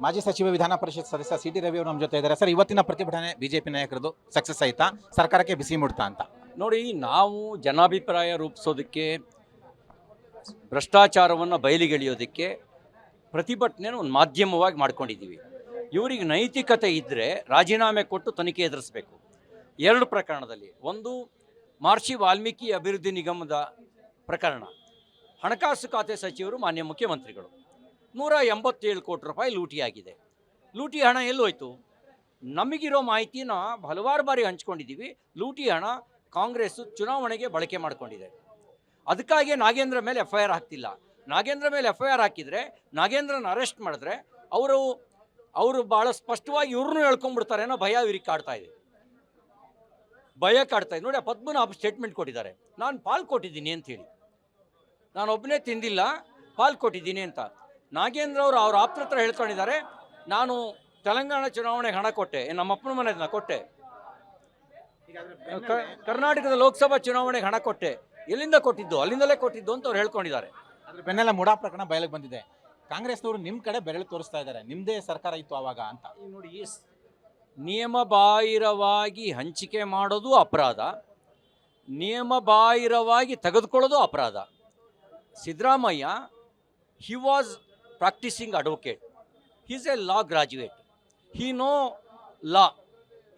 ಮಾಜಿ ಸಚಿವ ವಿಧಾನ ಪರಿಷತ್ ಸದಸ್ಯ ಸಿ ಟಿ ರವಿ ಅವರು ನಮ್ಮ ಜೊತೆ ಇದ್ದಾರೆ. ಸರ್, ಇವತ್ತಿನ ಪ್ರತಿಭಟನೆ ಬಿಜೆಪಿ ನಾಯಕರದು ಸಕ್ಸಸ್ ಆಯ್ತಾ, ಸರ್ಕಾರಕ್ಕೆ ಬಿಸಿ ಮುಡ್ತಾ ಅಂತ? ನೋಡಿ, ನಾವು ಜನಾಭಿಪ್ರಾಯ ರೂಪಿಸೋದಕ್ಕೆ, ಭ್ರಷ್ಟಾಚಾರವನ್ನು ಬಯಲಿಗೆಳೆಯೋದಕ್ಕೆ ಪ್ರತಿಭಟನೆಯನ್ನು ಒಂದು ಮಾಧ್ಯಮವಾಗಿ ಮಾಡ್ಕೊಂಡಿದ್ದೀವಿ. ಇವರಿಗೆ ನೈತಿಕತೆ ಇದ್ದರೆ ರಾಜೀನಾಮೆ ಕೊಟ್ಟು ತನಿಖೆ ಎದುರಿಸಬೇಕು. ಎರಡು ಪ್ರಕರಣದಲ್ಲಿ, ಒಂದು ಮಹರ್ಷಿ ವಾಲ್ಮೀಕಿ ಅಭಿವೃದ್ಧಿ ನಿಗಮದ ಪ್ರಕರಣ. ಹಣಕಾಸು ಖಾತೆ ಸಚಿವರು ಮಾನ್ಯ ಮುಖ್ಯಮಂತ್ರಿಗಳು 187 ಕೋಟಿ ರೂಪಾಯಿ ಲೂಟಿಯಾಗಿದೆ. ಲೂಟಿ ಹಣ ಎಲ್ಲೋಯ್ತು? ನಮಗಿರೋ ಮಾಹಿತಿನ ಹಲವಾರು ಬಾರಿ ಹಂಚ್ಕೊಂಡಿದ್ದೀವಿ. ಲೂಟಿ ಹಣ ಕಾಂಗ್ರೆಸ್ಸು ಚುನಾವಣೆಗೆ ಬಳಕೆ ಮಾಡಿಕೊಂಡಿದೆ. ಅದಕ್ಕಾಗಿ ನಾಗೇಂದ್ರ ಮೇಲೆ FIR ಹಾಕ್ತಿಲ್ಲ. ನಾಗೇಂದ್ರ ಮೇಲೆ FIR ಹಾಕಿದರೆ, ನಾಗೇಂದ್ರನ ಅರೆಸ್ಟ್ ಮಾಡಿದ್ರೆ ಅವರು ಭಾಳ ಸ್ಪಷ್ಟವಾಗಿ ಇವ್ರನ್ನೂ ಹೇಳ್ಕೊಂಡ್ಬಿಡ್ತಾರೆ ಅನ್ನೋ ಭಯ ಇವ್ರಿಗೆ ಕಾಡ್ತಾ ಇದೆ. ನೋಡಿ, ಆ ಪದ್ಮನಾಭ ಸ್ಟೇಟ್ಮೆಂಟ್ ಕೊಟ್ಟಿದ್ದಾರೆ, ನಾನು ಪಾಲ್ ಕೊಟ್ಟಿದ್ದೀನಿ ಅಂಥೇಳಿ. ನಾನು ಒಬ್ಬನೇ ತಿಂದಿಲ್ಲ, ಪಾಲ್ ಕೊಟ್ಟಿದ್ದೀನಿ ಅಂತ. ನಾಗೇಂದ್ರ ಅವರು ಅವ್ರ ಆಪ್ತರ ಹತ್ರ ಹೇಳ್ಕೊಂಡಿದ್ದಾರೆ, ನಾನು ತೆಲಂಗಾಣ ಚುನಾವಣೆಗೆ ಹಣ ಕೊಟ್ಟೆ, ನಮ್ಮ ಅಪ್ಪನ ಮನೆಯನ್ನ ಕೊಟ್ಟೆ, ಕರ್ನಾಟಕದ ಲೋಕಸಭಾ ಚುನಾವಣೆಗೆ ಹಣ ಕೊಟ್ಟೆ, ಎಲ್ಲಿಂದ ಕೊಟ್ಟಿದ್ದು? ಅಲ್ಲಿಂದಲೇ ಕೊಟ್ಟಿದ್ದು ಅಂತ ಅವ್ರು ಹೇಳ್ಕೊಂಡಿದ್ದಾರೆ. ಅದ್ರ ಬೆನ್ನೆಲ್ಲ ಮುಡಾ ಪ್ರಕರಣ ಬಯಲಿಗೆ ಬಂದಿದೆ. ಕಾಂಗ್ರೆಸ್ನವರು ನಿಮ್ಮ ಕಡೆ ಬೆರಳು ತೋರಿಸ್ತಾ ಇದ್ದಾರೆ, ನಿಮ್ಮದೇ ಸರ್ಕಾರ ಇತ್ತು ಆವಾಗ ಅಂತ. ನೋಡಿ, ನಿಯಮ ಬಾಹಿರವಾಗಿ ಹಂಚಿಕೆ ಮಾಡೋದು ಅಪರಾಧ, ನಿಯಮ ಬಾಹಿರವಾಗಿ ತೆಗೆದುಕೊಳ್ಳೋದು ಅಪರಾಧ. Siddaramaiah, he was practicing advocate, he is a law graduate, he know law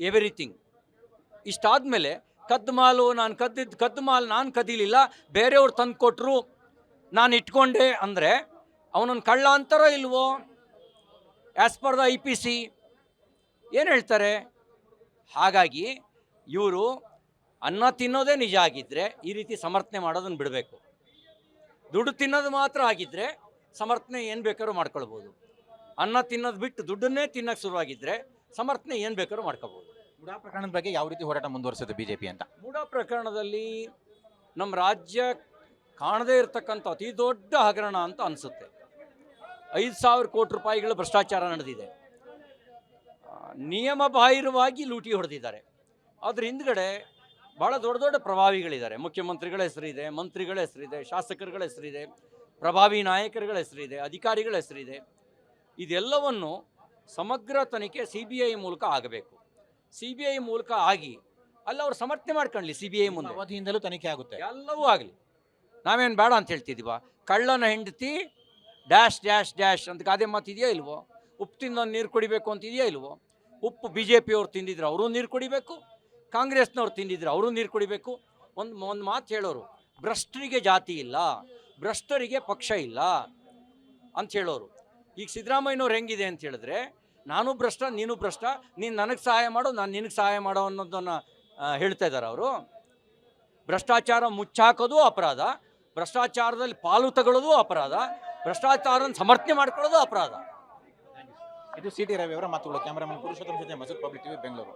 everything. ಇಷ್ಟಾದಮೇಲೆ ಕದ್ದು ಮಾಲು ನಾನು ಕದೀಲಿಲ್ಲ, ಬೇರೆಯವ್ರು ತಂದು ಕೊಟ್ಟರು, ನಾನು ಇಟ್ಕೊಂಡೆ ಅಂದರೆ ಅವನನ್ನು ಕಳ್ಳ ಅಂತಾರೋ ಇಲ್ವೋ? ಆ್ಯಸ್ ಪರ್ ದ IPC ಏನು ಹೇಳ್ತಾರೆ? ಹಾಗಾಗಿ ಇವರು ಅನ್ನ ತಿನ್ನೋದೇ ನಿಜ ಆಗಿದ್ದರೆ ಈ ರೀತಿ ಸಮರ್ಥನೆ ಮಾಡೋದನ್ನು ಬಿಡಬೇಕು. ದುಡ್ಡು ತಿನ್ನೋದು ಮಾತ್ರ ಆಗಿದ್ದರೆ ಸಮರ್ಥನೆ ಏನು ಬೇಕಾದ್ರೂ ಮಾಡ್ಕೊಳ್ಬೋದು. ಅನ್ನ ತಿನ್ನೋದು ಬಿಟ್ಟು ದುಡ್ಡನ್ನೇ ತಿನ್ನೋಕ್ಕೆ ಶುರುವಾಗಿದ್ದರೆ ಸಮರ್ಥನೆ ಏನು ಬೇಕಾದ್ರೂ ಮಾಡ್ಕೋಬೋದು. ಮುಡಾ ಪ್ರಕರಣದ ಬಗ್ಗೆ ಯಾವ ರೀತಿ ಹೋರಾಟ ಮುಂದುವರಿಸುತ್ತೆ ಬಿಜೆಪಿ ಅಂತ? ಮುಡಾ ಪ್ರಕರಣದಲ್ಲಿ ನಮ್ಮ ರಾಜ್ಯ ಕಾಣದೇ ಇರತಕ್ಕಂಥ ಅತಿ ದೊಡ್ಡ ಹಗರಣ ಅಂತ ಅನಿಸುತ್ತೆ. 5,000 ಕೋಟಿ ರೂಪಾಯಿಗಳ ಭ್ರಷ್ಟಾಚಾರ ನಡೆದಿದೆ. ನಿಯಮ ಬಾಹಿರವಾಗಿ ಲೂಟಿ ಹೊಡೆದಿದ್ದಾರೆ. ಅದ್ರ ಹಿಂದ್ಗಡೆ ಭಾಳ ದೊಡ್ಡ ದೊಡ್ಡ ಪ್ರಭಾವಿಗಳಿದ್ದಾರೆ. ಮುಖ್ಯಮಂತ್ರಿಗಳ ಹೆಸರಿದೆ, ಮಂತ್ರಿಗಳ ಹೆಸರಿದೆ, ಶಾಸಕರುಗಳ ಹೆಸರಿದೆ, ಪ್ರಭಾವಿ ನಾಯಕರುಗಳ ಹೆಸರಿದೆ, ಅಧಿಕಾರಿಗಳ ಹೆಸರಿದೆ. ಇದೆಲ್ಲವನ್ನು ಸಮಗ್ರ ತನಿಖೆ CBI ಮೂಲಕ ಆಗಬೇಕು. CBI ಮೂಲಕ ಆಗಿ ಅಲ್ಲ ಅವ್ರು ಸಮರ್ಥನೆ ಮಾಡ್ಕೊಳ್ಳಿ. CBI ಮುಂದೆ ಅವಧಿಯಿಂದಲೂ ತನಿಖೆ ಆಗುತ್ತೆ, ಎಲ್ಲವೂ ಆಗಲಿ. ನಾವೇನು ಬೇಡ ಅಂತ ಹೇಳ್ತಿದ್ದೀವ? ಕಳ್ಳನ ಹೆಂಡತಿ ಡ್ಯಾಶ್ ಡ್ಯಾಶ್ ಡ್ಯಾಶ್ ಅಂತ ಗಾದೆ ಮಾತಿದೆಯಾ ಇಲ್ವೋ? ಉಪ್ಪು ತಿಂದ ನೀರು ಕುಡಿಬೇಕು ಅಂತಿದೆಯಾ ಇಲ್ವೋ? ಉಪ್ಪು BJP ಅವ್ರು ತಿಂದಿದ್ರು, ಅವರು ನೀರು ಕುಡಿಬೇಕು. ಕಾಂಗ್ರೆಸ್ನವ್ರು ತಿಂದಿದ್ರು, ಅವರು ನೀರು ಕುಡಿಬೇಕು. ಒಂದು ಮಾತು ಹೇಳೋರು, ಭ್ರಷ್ಟರಿಗೆ ಜಾತಿ ಇಲ್ಲ, ಭ್ರಷ್ಟರಿಗೆ ಪಕ್ಷ ಇಲ್ಲ ಅಂತ ಹೇಳೋರು. ಈಗ ಸಿದ್ದರಾಮಯ್ಯನವ್ರು ಹೆಂಗಿದೆ ಅಂತ ಹೇಳಿದ್ರೆ, ನಾನು ಭ್ರಷ್ಟ, ನೀನು ಭ್ರಷ್ಟ, ನೀನು ನನಗೆ ಸಹಾಯ ಮಾಡೋ, ನಾನು ನಿನಗೆ ಸಹಾಯ ಮಾಡೋ ಅನ್ನೋದನ್ನು ಹೇಳ್ತಾ ಇದ್ದಾರೆ ಅವರು. ಭ್ರಷ್ಟಾಚಾರ ಮುಚ್ಚಾಕೋದು ಅಪರಾಧ, ಭ್ರಷ್ಟಾಚಾರದಲ್ಲಿ ಪಾಲು ತಗೊಳ್ಳೋದು ಅಪರಾಧ, ಭ್ರಷ್ಟಾಚಾರನ ಸಮರ್ಥನೆ ಮಾಡ್ಕೊಳ್ಳೋದು ಅಪರಾಧ. ಇದು ಸಿ ಟಿ ರವಿ ಅವರ ಮಾತುಗಳು. ಕ್ಯಾಮರಾಮನ್ ಪುರುಷೋತ್ತಮ ಜೊತೆ ಮಸೂದ್, ಪಬ್ಲಿಕ್ TV, ಬೆಂಗಳೂರು.